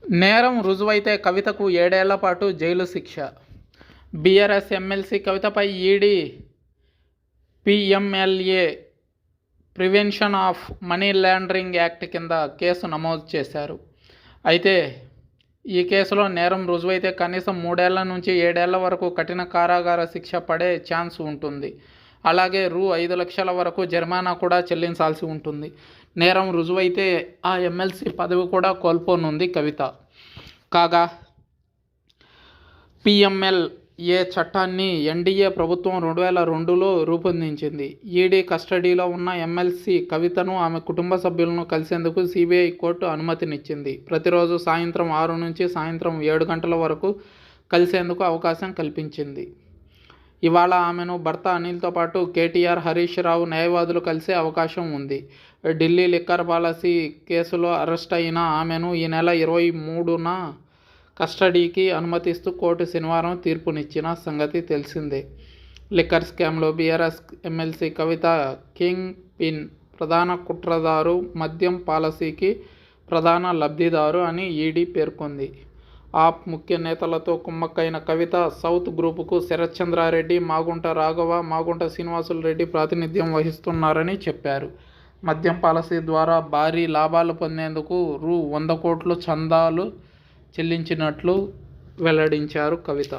నేరం రుజువైతే కవితకు 7 ఏళ్ల పాటు జైలు శిక్ష. బీఆర్ఎస్ ఎమ్మెల్సీ కవితపై ED PMLA prevention of money laundering act కింద కేసు నమోదు చేశారు. అయితే ఈ కేసులో నేరం రుజువైతే కనీసం 3 ఏళ్ల నుంచి 7 ఏళ్ల వరకు కఠిన కారాగార శిక్ష పడే ఛాన్స్ ఉంటుంది. అలాగే రూ. 5 లక్షల వరకు జరిమానా కూడా చెల్లించాల్సి ఉంటుంది. నేరం రుజువైతే ఆ ఎమ్మెల్సీ పదవి కూడా కోల్పోనుంది కవిత. కాగా పీఎంఎల్ఏ చట్టాన్ని ఎన్డీఏ ప్రభుత్వం 2002లో రూపొందించింది. ఈడీ కస్టడీలో ఉన్న ఎమ్మెల్సీ కవితను ఆమె కుటుంబ సభ్యులను కలిసేందుకు సీబీఐ కోర్టు అనుమతినిచ్చింది. ప్రతిరోజు సాయంత్రం 6 నుంచి సాయంత్రం 7 గంటల వరకు కలిసేందుకు అవకాశం కల్పించింది. ఇవాళ ఆమెను భర్త అనిల్తో పాటు కేటీఆర్, హరీష్ రావు న్యాయవాదులు కలిసే అవకాశం ఉంది. ఢిల్లీ లిక్కర్ పాలసీ కేసులో అరెస్ట్ అయిన ఆమెను ఈ నెల 23న కస్టడీకి అనుమతిస్తూ కోర్టు శనివారం తీర్పునిచ్చిన సంగతి తెలిసిందే. లిక్కర్ స్కామ్లో బీఆర్ఎస్ ఎమ్మెల్సీ కవిత కింగ్ పిన్, ప్రధాన కుట్రదారు, మద్యం పాలసీకి ప్రధాన లబ్ధిదారు అని ఈడీ పేర్కొంది. ఆప్ ముఖ్య నేతలతో కుమ్మక్కైన కవిత సౌత్ గ్రూపుకు శరత్చంద్రారెడ్డి, మాగుంట రాఘవ, మాగుంట శ్రీనివాసులు రెడ్డి ప్రాతినిధ్యం వహిస్తున్నారని చెప్పారు. మద్యం పాలసీ ద్వారా భారీ లాభాలు పొందేందుకు రూ. 100 కోట్లు చందాలు చెల్లించినట్లు వెల్లడించారు కవిత.